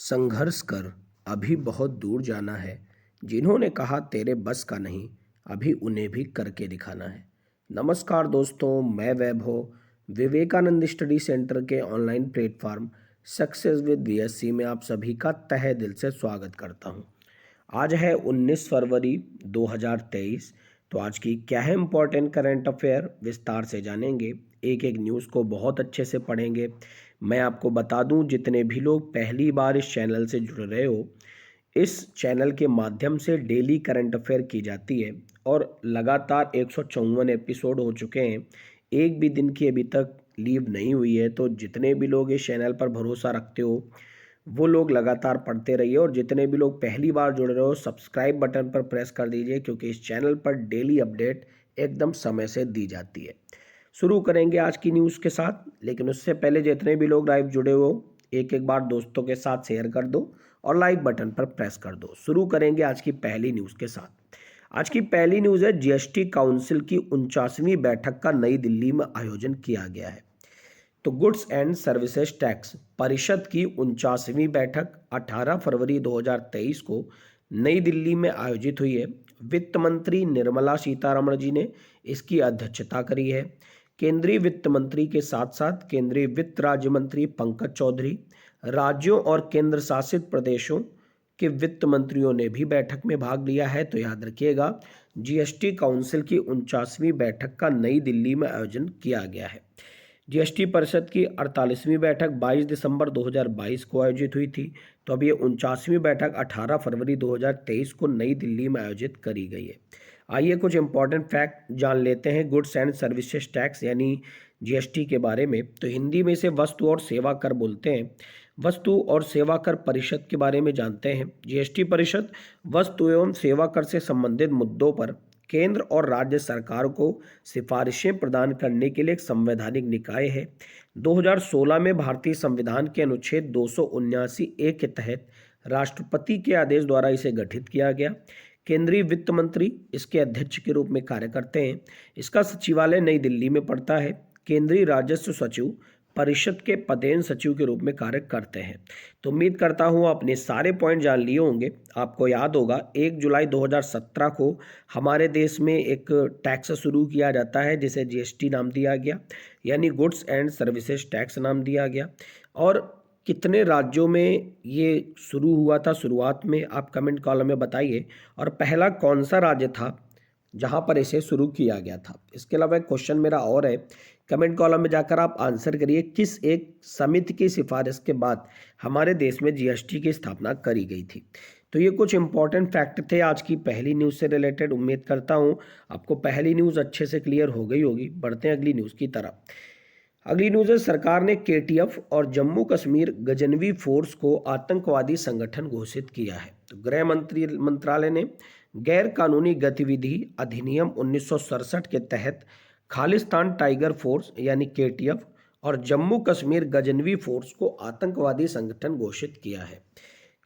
संघर्ष कर, अभी बहुत दूर जाना है। जिन्होंने कहा तेरे बस का नहीं, अभी उन्हें भी करके दिखाना है। नमस्कार दोस्तों, मैं वैभव विवेकानंद स्टडी सेंटर के online platform success with VSC में आप सभी का तहे दिल से स्वागत करता हूं। आज है 19 फरवरी 2023। तो आज की क्या है इम्पोर्टेंट करंट अफेयर विस्तार से जानेंगे। एक एक न्यूज़ को बहुत अच्छे से पढ़ेंगे। मैं आपको बता दूं, जितने भी लोग पहली बार इस चैनल से जुड़ रहे हो, इस चैनल के माध्यम से डेली करंट अफेयर की जाती है और लगातार 154 एपिसोड हो चुके हैं। एक भी दिन की अभी तक लीव नहीं हुई है। तो जितने भी लोग इस चैनल पर भरोसा रखते हो वो लोग लगातार पढ़ते रहिए, और जितने भी लोग पहली बार जुड़ रहे हो सब्सक्राइब बटन पर प्रेस कर दीजिए, क्योंकि इस चैनल पर डेली अपडेट एकदम समय से दी जाती है। शुरू करेंगे आज की न्यूज़ के साथ, लेकिन उससे पहले जितने भी लोग लाइव जुड़े हो एक एक बार दोस्तों के साथ शेयर कर दो और लाइक बटन पर प्रेस कर दो। शुरू करेंगे आज की पहली न्यूज़ के साथ। आज की पहली न्यूज़ है, जीएसटी काउंसिल की 49वीं बैठक का नई दिल्ली में आयोजन किया गया है। तो गुड्स एंड सर्विसेज टैक्स परिषद की 49वीं बैठक 18 फरवरी 2023 को नई दिल्ली में आयोजित हुई है। वित्त मंत्री निर्मला सीतारमण जी ने इसकी अध्यक्षता करी है। केंद्रीय वित्त मंत्री के साथ साथ केंद्रीय वित्त राज्य मंत्री पंकज चौधरी, राज्यों और केंद्र शासित प्रदेशों के वित्त मंत्रियों ने भी बैठक में भाग लिया है। तो याद रखिएगा, जीएसटी काउंसिल की 49वीं बैठक का नई दिल्ली में आयोजन किया गया है। जीएसटी परिषद की 48वीं बैठक 22 दिसंबर 2022 को आयोजित हुई थी। तो अब ये 49वीं बैठक 18 फरवरी 2023 को नई दिल्ली में आयोजित करी गई है। आइए कुछ इंपॉर्टेंट फैक्ट जान लेते हैं गुड्स एंड सर्विसेज टैक्स यानी जीएसटी के बारे में। तो हिंदी में इसे वस्तु और सेवा कर बोलते हैं। वस्तु और सेवा कर परिषद के बारे में जानते हैं। जीएसटी परिषद वस्तु एवं सेवा कर से संबंधित मुद्दों पर केंद्र और राज्य सरकार को सिफारिशें प्रदान करने के लिए एक संवैधानिक निकाय है। 2016 में भारतीय संविधान के अनुच्छेद 279 ए के तहत राष्ट्रपति के आदेश द्वारा इसे गठित किया गया। केंद्रीय वित्त मंत्री इसके अध्यक्ष के रूप में कार्य करते हैं। इसका सचिवालय नई दिल्ली में पड़ता है। केंद्रीय राजस्व सचिव परिषद के पदेन सचिव के रूप में कार्य करते हैं। तो उम्मीद करता हूँ आपने सारे पॉइंट जान लिए होंगे। आपको याद होगा 1 जुलाई 2017 को हमारे देश में एक टैक्स शुरू किया जाता है जिसे जीएसटी नाम दिया गया, यानी गुड्स एंड सर्विसेज टैक्स नाम दिया गया। और कितने राज्यों में ये शुरू हुआ था शुरुआत में, आप कमेंट कॉलम में बताइए। और पहला कौन सा राज्य था जहां पर इसे शुरू किया गया था। इसके अलावा एक क्वेश्चन मेरा और है, कमेंट कॉलम में जाकर आप आंसर करिए, किस एक समिति की सिफारिश के बाद हमारे देश में जीएसटी की स्थापना करी गई थी। तो ये कुछ इंपॉर्टेंट फैक्ट थे आज की पहली न्यूज़ से रिलेटेड। उम्मीद करता हूँ आपको पहली न्यूज़ अच्छे से क्लियर हो गई होगी। बढ़ते हैं अगली न्यूज़ की तरफ। अगली न्यूज़ है, सरकार ने केटीएफ और जम्मू कश्मीर गजनवी फोर्स को आतंकवादी संगठन घोषित किया है। तो गृह मंत्रालय ने गैर कानूनी गतिविधि अधिनियम 1967 के तहत खालिस्तान टाइगर फोर्स यानी केटीएफ और जम्मू कश्मीर गजनवी फोर्स को आतंकवादी संगठन घोषित किया है।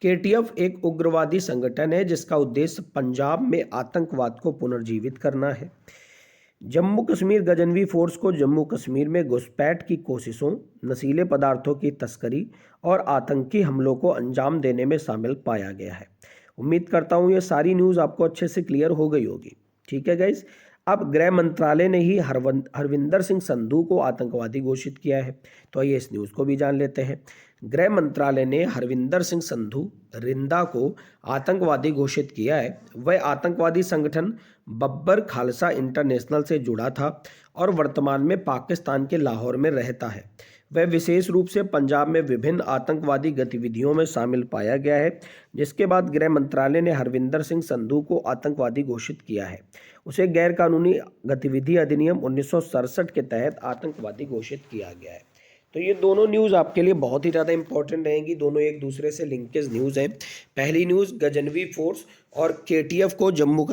केटीएफ एक उग्रवादी संगठन है जिसका उद्देश्य पंजाब में आतंकवाद को पुनर्जीवित करना है। जम्मू कश्मीर गजनवी फोर्स को जम्मू कश्मीर में घुसपैठ की कोशिशों, नशीले पदार्थों की तस्करी और आतंकी हमलों को अंजाम देने में शामिल पाया गया है। उम्मीद करता हूँ ये सारी न्यूज़ आपको अच्छे से क्लियर हो गई होगी। ठीक है गाइज, अब गृह मंत्रालय ने ही हरविंदर सिंह संधू को आतंकवादी घोषित किया है। तो आइए इस न्यूज़ को भी जान लेते हैं। गृह मंत्रालय ने हरविंदर सिंह संधू रिंदा को आतंकवादी घोषित किया है। वह आतंकवादी संगठन बब्बर खालसा इंटरनेशनल से जुड़ा था और वर्तमान में पाकिस्तान के लाहौर में रहता है। वह विशेष रूप से पंजाब में विभिन्न आतंकवादी गतिविधियों में शामिल पाया गया है, जिसके बाद गृह मंत्रालय ने हरविंदर सिंह संधू को आतंकवादी घोषित किया है। उसे गैरकानूनी गतिविधि अधिनियम 1967 के तहत आतंकवादी घोषित किया गया है। तो ये दोनों न्यूज़ आपके लिए बहुत ही ज़्यादा इंपॉर्टेंट रहेंगी। दोनों एक दूसरे से लिंकेज न्यूज़ हैं। पहली न्यूज़, गजनवी फोर्स और केटीएफ को जम्मू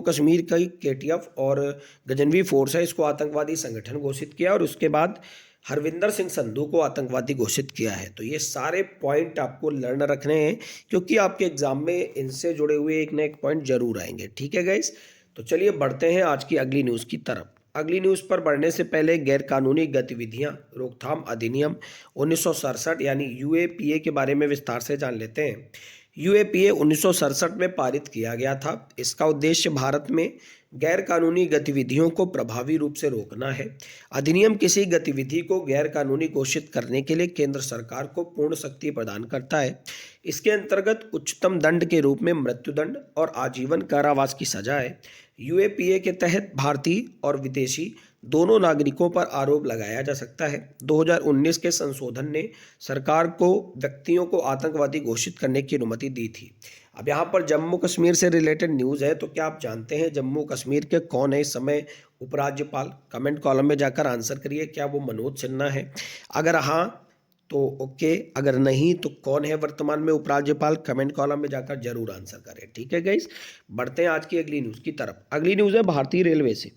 कश्मीर का केटीएफ और गजनवी फोर्स है, इसको आतंकवादी संगठन घोषित किया और उसके बाद हरविंदर सिंह संधू को आतंकवादी घोषित किया है। तो ये सारे पॉइंट आपको लर्न रखने हैं, क्योंकि आपके एग्जाम में इनसे जुड़े हुए एक ना एक पॉइंट जरूर आएंगे। ठीक है गाइस, तो चलिए बढ़ते हैं आज की अगली न्यूज़ की तरफ। अगली न्यूज़ पर बढ़ने से पहले गैरकानूनी गतिविधियां रोकथाम अधिनियम 1967 यानी यूएपीए के बारे में विस्तार से जान लेते हैं। यूएपीए 1967 में पारित किया गया था। इसका उद्देश्य भारत में गैरकानूनी गतिविधियों को प्रभावी रूप से रोकना है। अधिनियम किसी गतिविधि को गैरकानूनी घोषित करने के लिए केंद्र सरकार को पूर्ण शक्ति प्रदान करता है। इसके अंतर्गत उच्चतम दंड के रूप में मृत्युदंड और आजीवन कारावास की सजा है। यूएपीए के तहत भारतीय और विदेशी दोनों नागरिकों पर आरोप लगाया जा सकता है। 2019 के संशोधन ने सरकार को व्यक्तियों को आतंकवादी घोषित करने की अनुमति दी थी। अब यहाँ पर जम्मू कश्मीर से रिलेटेड न्यूज़ है, तो क्या आप जानते हैं जम्मू कश्मीर के कौन है इस समय उपराज्यपाल? कमेंट कॉलम में जाकर आंसर करिए, क्या वो मनोज सिन्हा है? अगर हाँ तो ओके, अगर नहीं तो कौन है वर्तमान में उपराज्यपाल? कमेंट कॉलम में जाकर जरूर आंसर करें। ठीक है गाइस, बढ़ते हैं आज की अगली न्यूज़ की तरफ। अगली न्यूज़ है भारतीय रेलवे से।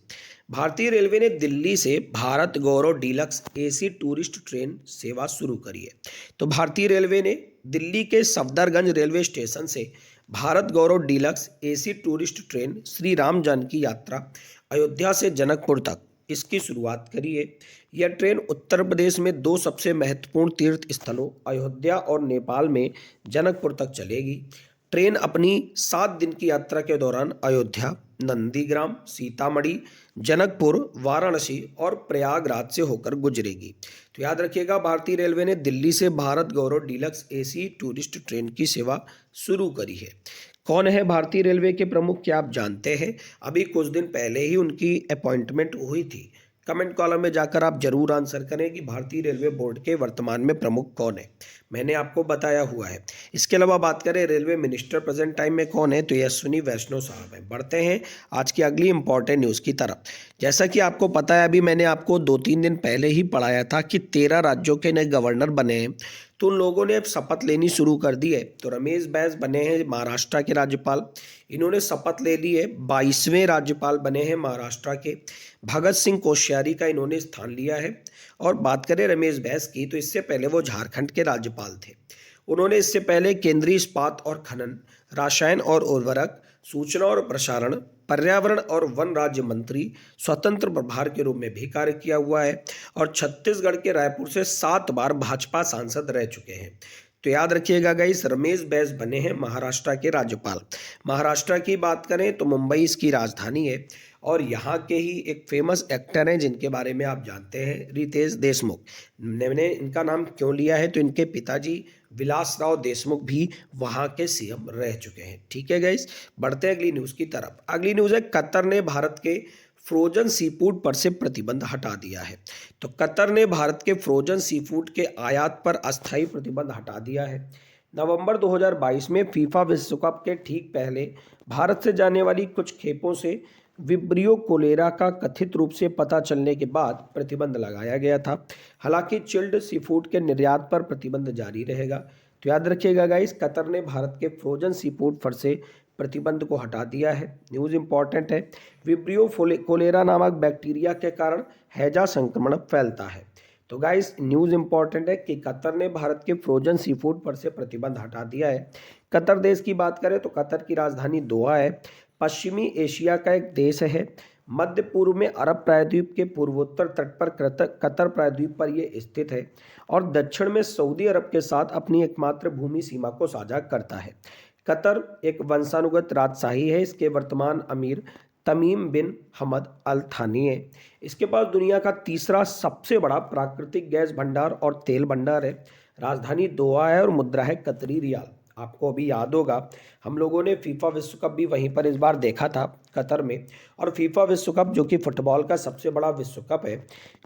भारतीय रेलवे ने दिल्ली से Bharat Gaurav deluxe AC tourist train सेवा शुरू करी है। तो भारतीय रेलवे ने दिल्ली के सफदरगंज रेलवे स्टेशन से Bharat Gaurav deluxe AC tourist train Shri Ram Janaki Yatra Ayodhya से जनकपुर तक इसकी शुरुआत करी है। यह ट्रेन उत्तर प्रदेश में दो सबसे महत्वपूर्ण तीर्थ स्थलों अयोध्या और नेपाल में जनकपुर तक चलेगी। ट्रेन अपनी 7 दिन की यात्रा के दौरान अयोध्या, नंदीग्राम, सीतामढ़ी, जनकपुर, वाराणसी और प्रयागराज से होकर गुजरेगी। तो याद रखिएगा, भारतीय रेलवे ने दिल्ली से Bharat Gaurav deluxe AC tourist train की सेवा शुरू करी है। कौन है भारतीय रेलवे के प्रमुख, क्या आप जानते हैं? अभी कुछ दिन पहले ही उनकी अपॉइंटमेंट हुई थी। कमेंट कॉलम में जाकर आप जरूर आंसर करें कि भारतीय रेलवे बोर्ड के वर्तमान में प्रमुख कौन है। मैंने आपको बताया हुआ है। इसके अलावा बात करें रेलवे मिनिस्टर प्रेजेंट टाइम में कौन है, तो ये अश्विनी वैष्णव साहब हैं। बढ़ते हैं आज की अगली इंपॉर्टेंट न्यूज़ की तरफ। जैसा कि आपको पता है, अभी मैंने आपको 2-3 दिन पहले ही पढ़ाया था कि 13 राज्यों के नए गवर्नर बने हैं। तो उन लोगों ने अब शपथ लेनी शुरू कर दी है। तो रमेश बैस बने हैं महाराष्ट्र के राज्यपाल, इन्होंने शपथ ले ली है। 22वें राज्यपाल बने हैं महाराष्ट्र के। भगत सिंह कोश्यारी का इन्होंने स्थान लिया है। और बात करें रमेश बैस की, तो इससे पहले वो झारखंड के राज्यपाल थे। उन्होंने इससे पहले केंद्रीय इस्पात और खनन, रासायन और उर्वरक, सूचना और प्रसारण, पर्यावरण और वन राज्य मंत्री स्वतंत्र प्रभार के रूप में भी कार्य किया हुआ है। और छत्तीसगढ़ के रायपुर से 7 बार भाजपा सांसद रह चुके हैं। तो याद रखिएगा गाइस, रमेश बैस बने हैं महाराष्ट्र के राज्यपाल। महाराष्ट्र की बात करें तो मुंबई इसकी राजधानी है। और यहाँ के ही एक फेमस एक्टर हैं जिनके बारे में आप जानते हैं, रितेश देशमुख। मैंने इनका नाम क्यों लिया है, तो इनके पिताजी विलासराव देशमुख भी वहाँ के सीएम रह चुके हैं। ठीक है गाइस, बढ़ते हैं अगली न्यूज़ की तरफ। अगली न्यूज़ है कतर ने भारत के फ्रोजन सी फूड पर से प्रतिबंध हटा दिया है। तो कतर ने भारत के फ्रोजन सी फूड के आयात पर अस्थायी प्रतिबंध हटा दिया है। नवंबर 2022 में फीफा विश्व कप के ठीक पहले भारत से जाने वाली कुछ खेपों से विब्रियो कोलेरा का कथित रूप से पता चलने के बाद प्रतिबंध लगाया गया था। हालांकि चिल्ड सी फूड के निर्यात पर प्रतिबंध जारी रहेगा। तो याद रखिएगा गाइस, कतर ने भारत के फ्रोजन सी फूड पर से प्रतिबंध को हटा दिया है। न्यूज़ इंपॉर्टेंट है। विब्रियो कोलेरा नामक बैक्टीरिया के कारण हैजा संक्रमण फैलता है। तो गाइस, न्यूज़ इंपॉर्टेंट है कि कतर ने भारत के फ्रोजन सी फूड पर से प्रतिबंध हटा दिया है। कतर देश की बात करें तो कतर की राजधानी दोहा है। पश्चिमी एशिया का एक देश है। मध्य पूर्व में अरब प्रायद्वीप के पूर्वोत्तर तट पर कतर प्रायद्वीप पर यह स्थित है। और दक्षिण में सऊदी अरब के साथ अपनी एकमात्र भूमि सीमा को साझा करता है। कतर एक वंशानुगत राजशाही है। इसके वर्तमान अमीर तमीम बिन हमद अल थानी है। इसके पास दुनिया का तीसरा सबसे बड़ा प्राकृतिक गैस भंडार और तेल भंडार है। राजधानी दोहा है और मुद्रा है कतरी रियाल। आपको अभी याद होगा, हम लोगों ने फीफा विश्व कप भी वहीं पर इस बार देखा था, कतर में। और फीफा विश्व कप जो कि फुटबॉल का सबसे बड़ा विश्व कप है,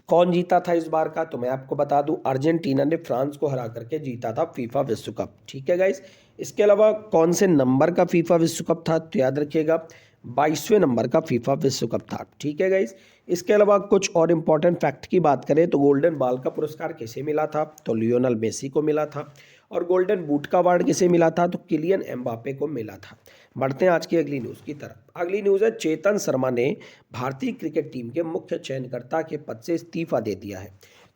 कौन जीता था इस बार का, तो मैं आपको बता दूं, अर्जेंटीना ने फ्रांस को हरा करके जीता था फीफा विश्व कप। ठीक है गाइस, इसके अलावा कौन से नंबर का फीफा विश्व कप था, तो याद रखिएगा 22वें नंबर का फीफा विश्व कप था। ठीक है गाइस, इसके अलावा कुछ और इम्पॉर्टेंट फैक्ट की बात करें तो गोल्डन बॉल का पुरस्कार किसे मिला था, तो लियोनल मेसी को मिला था। और गोल्डन बूट का अवार्ड किसे मिला था, तो किलियन एम्बापे को मिला था। बढ़ते हैं आज की अगली न्यूज़ की तरफ। अगली न्यूज़ है चेतन शर्मा ने भारतीय क्रिकेट टीम के मुख्य चयनकर्ता के पद से इस्तीफा दे दिया है।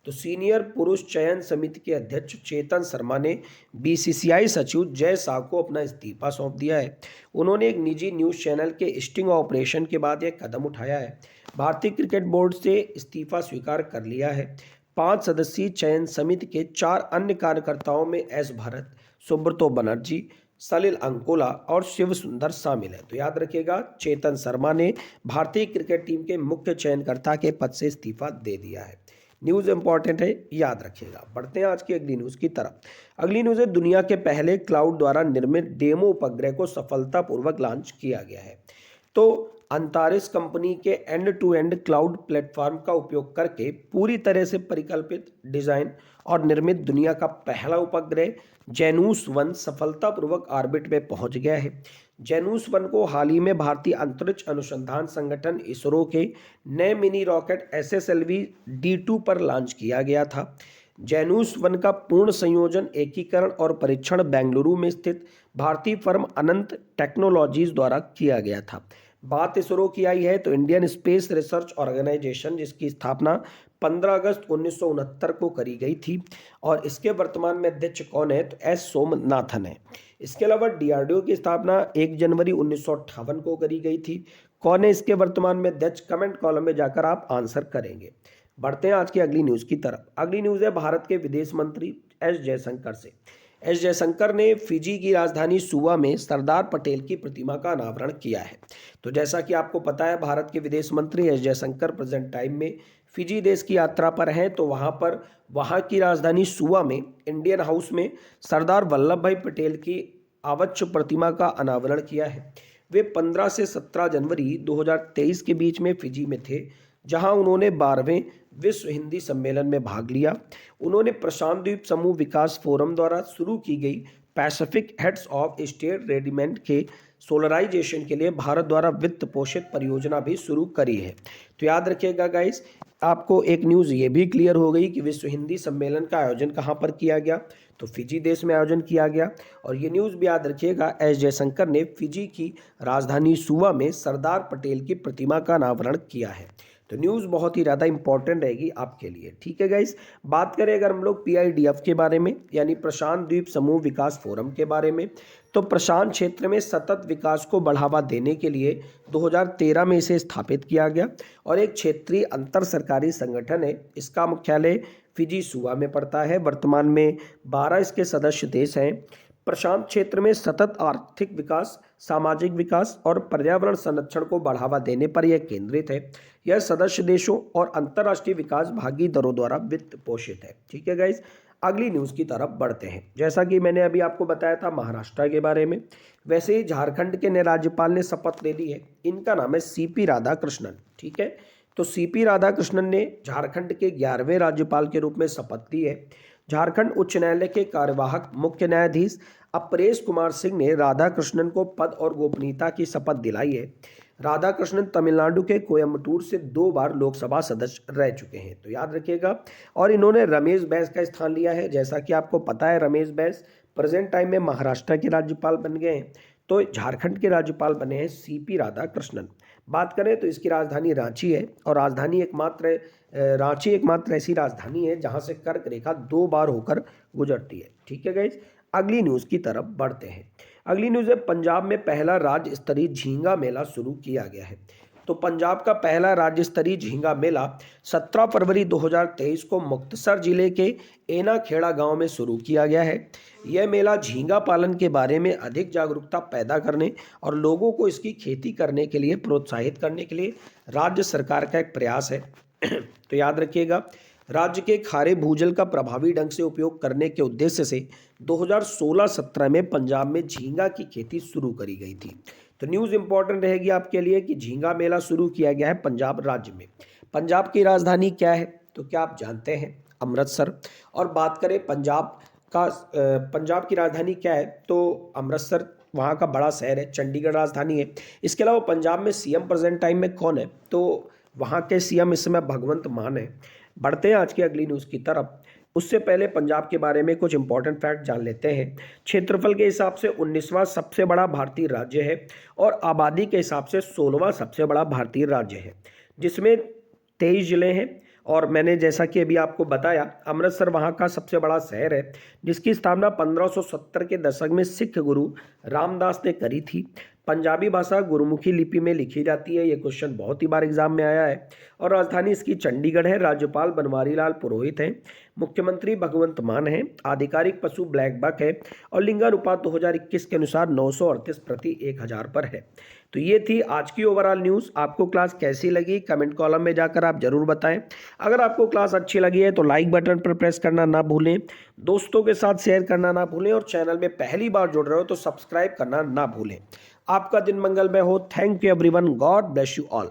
तो सीनियर पुरुष चयन समिति के अध्यक्ष चेतन शर्मा ने बीसीसीआई सचिव जय शाह को अपना इस्तीफा सौंप दिया है। उन्होंने एक निजी न्यूज़ चैनल के स्टिंग ऑपरेशन के बाद यह कदम उठाया है। भारतीय क्रिकेट बोर्ड से इस्तीफा स्वीकार कर लिया है। 5 सदस्यीय चयन समिति के 4 अन्य कार्यकर्ताओं में एस भारत, सुब्रतो बनर्जी, सलिल अंकोला और शिव सुंदर शामिल है। तो याद रखिएगा, चेतन शर्मा ने भारतीय क्रिकेट टीम के मुख्य चयनकर्ता के पद से इस्तीफा दे दिया है। न्यूज़ इंपॉर्टेंट है, याद रखिएगा। बढ़ते हैं आज की अगली न्यूज़ की तरफ। अगली न्यूज़ है, दुनिया के पहले क्लाउड द्वारा निर्मित डेमो उपग्रह को सफलतापूर्वक लॉन्च किया गया है। तो अंतारिस कंपनी के end to end cloud platform का उपयोग करके पूरी तरह से परिकल्पित, डिजाइन और निर्मित दुनिया का पहला उपग्रह जेनूस 1 सफलतापूर्वक ऑर्बिट में पहुंच गया है। जेनूस 1 को हाल ही में भारतीय अंतरिक्ष अनुसंधान संगठन इसरो के नए मिनी रॉकेट SSLV D2 पर लॉन्च किया गया था। जेनूस 1 का पूर्ण संयोजन, एकीकरण और परीक्षण बेंगलुरु में स्थित भारतीय फर्म अनंत टेक्नोलॉजीज द्वारा किया गया था। बात इसरो की आई है तो इंडियन स्पेस रिसर्च ऑर्गेनाइजेशन, जिसकी स्थापना 15 अगस्त 1969 को करी गई थी और इसके वर्तमान में अध्यक्ष कौन है तो एस सोमनाथन है। इसके अलावा DRDO की स्थापना 1 जनवरी 1958 को करी गई थी। कौन है इसके वर्तमान में अध्यक्ष, कमेंट कॉलम में जाकर आप आंसर करेंगे। बढ़ते हैं आज की अगली न्यूज़ की तरफ। अगली न्यूज़ है भारत के विदेश मंत्री एस जयशंकर से। एस जयशंकर ने फिजी की राजधानी सुवा में सरदार पटेल की प्रतिमा का अनावरण किया है। तो जैसा कि आपको पता है, भारत के विदेश मंत्री एस जयशंकर प्रेजेंट टाइम में फिजी देश की यात्रा पर हैं। तो वहाँ की राजधानी सुवा में इंडियन हाउस में सरदार वल्लभ भाई पटेल की आवच्छ प्रतिमा का अनावरण किया है। वे 15 से 17 जनवरी 2023 के बीच में फिजी में थे, जहां उन्होंने 12वें विश्व हिंदी सम्मेलन में भाग लिया। उन्होंने प्रशांत द्वीप समूह विकास फोरम द्वारा शुरू की गई Pacific heads of state regiment के सोलराइजेशन के लिए भारत द्वारा वित्त पोषित परियोजना भी शुरू करी है। तो याद रखिएगा गाइस, आपको एक न्यूज़ ये भी क्लियर हो गई कि विश्व हिंदी सम्मेलन का आयोजन कहाँ पर किया गया, तो फिजी देश में आयोजन किया गया। और ये न्यूज़ भी याद रखिएगा, एस जयशंकर ने फिजी की राजधानी सुवा में सरदार पटेल की प्रतिमा का अनावरण किया है। तो न्यूज़ बहुत ही ज़्यादा इंपॉर्टेंट रहेगी आपके लिए, ठीक है गाइस। बात करें अगर हम लोग PIDF के बारे में, यानी प्रशांत द्वीप समूह विकास फोरम के बारे में, तो प्रशांत क्षेत्र में सतत विकास को बढ़ावा देने के लिए 2013 में इसे स्थापित किया गया और एक क्षेत्रीय अंतर सरकारी संगठन है। इसका मुख्यालय फिजी सुवा में पड़ता है। वर्तमान में 12 इसके सदस्य देश हैं। प्रशांत क्षेत्र में सतत आर्थिक विकास, सामाजिक विकास और पर्यावरण संरक्षण को बढ़ावा देने पर यह केंद्रित है। यह सदस्य देशों और अंतर्राष्ट्रीय विकास भागीदारों द्वारा वित्त पोषित है, ठीक है गाइस। अगली न्यूज़ की तरफ बढ़ते हैं। जैसा कि मैंने अभी आपको बताया था महाराष्ट्र के बारे में, वैसे ही झारखंड के नए राज्यपाल ने शपथ ले ली है। इनका नाम है CP राधाकृष्णन, ठीक है। तो CP राधाकृष्णन ने झारखंड के 11वें राज्यपाल के रूप में शपथ ली है। झारखंड उच्च न्यायालय के कार्यवाहक मुख्य न्यायाधीश अपरेश कुमार सिंह ने राधाकृष्णन को पद और गोपनीयता की शपथ दिलाई है। राधाकृष्णन तमिलनाडु के कोयम्बटूर से 2 बार लोकसभा सदस्य रह चुके हैं, तो याद रखिएगा। और इन्होंने रमेश बैस का स्थान लिया है। जैसा कि आपको पता है, रमेश बैस प्रेजेंट टाइम में महाराष्ट्र के राज्यपाल बन गए हैं, तो झारखंड के राज्यपाल बने हैं CP राधाकृष्णन। बात करें तो इसकी राजधानी रांची है और रांची एकमात्र ऐसी राजधानी है जहां से कर्क रेखा 2 बार होकर गुजरती है, ठीक है गाइस। अगली न्यूज़ की तरफ बढ़ते हैं। अगली न्यूज़ है, पंजाब में पहला राज्य स्तरीय झींगा मेला शुरू किया गया है। तो पंजाब का पहला राज्य स्तरीय झींगा मेला 17 फरवरी 2023 को मुक्तसर जिले के एना खेड़ा गांव में शुरू किया गया है। यह मेला झींगा पालन के बारे में अधिक जागरूकता पैदा करने और लोगों को इसकी खेती करने के लिए प्रोत्साहित करने के लिए राज्य सरकार का एक प्रयास है। तो याद रखिएगा, राज्य के खारे भूजल का प्रभावी ढंग से उपयोग करने के उद्देश्य से 2016-17 में पंजाब में झींगा की खेती शुरू करी गई थी। तो न्यूज़ इंपॉर्टेंट रहेगी आपके लिए कि झींगा मेला शुरू किया गया है पंजाब राज्य में। पंजाब की राजधानी क्या है तो क्या आप जानते हैं? अमृतसर। और बात करें पंजाब की राजधानी क्या है तो अमृतसर वहाँ का बड़ा शहर है, चंडीगढ़ राजधानी है। इसके अलावा पंजाब में CM प्रेजेंट टाइम में कौन है तो वहाँ के CM इस समय भगवंत मान है। बढ़ते हैं आज की अगली न्यूज़ की तरफ। उससे पहले पंजाब के बारे में कुछ इंपॉर्टेंट फैक्ट जान लेते हैं। क्षेत्रफल के हिसाब से 19वां सबसे बड़ा भारतीय राज्य है और आबादी के हिसाब से 16वां सबसे बड़ा भारतीय राज्य है, जिसमें 23 जिले हैं और मैंने जैसा कि अभी आपको बताया, अमृतसर वहाँ का सबसे बड़ा शहर है, जिसकी स्थापना 1570 के दशक में सिख गुरु रामदास ने करी थी। पंजाबी भाषा गुरुमुखी लिपि में लिखी जाती है। ये क्वेश्चन बहुत ही बार एग्जाम में आया है। और राजधानी इसकी चंडीगढ़ है। राज्यपाल बनवारी लाल पुरोहित हैं। मुख्यमंत्री भगवंत मान है। आधिकारिक पशु ब्लैक बक है। और लिंगानुपात 2021 के अनुसार 938 प्रति 1000 पर है। तो ये थी आज की ओवरऑल न्यूज़। आपको क्लास कैसी लगी कमेंट कॉलम में जाकर आप जरूर बताएं। अगर आपको क्लास अच्छी लगी है तो लाइक बटन पर प्रेस करना ना भूलें, दोस्तों के साथ शेयर करना ना भूलें, और चैनल में पहली बार जुड़ रहे हो तो सब्सक्राइब करना ना भूलें। आपका दिन मंगलमय हो। Thank you everyone. God bless you all.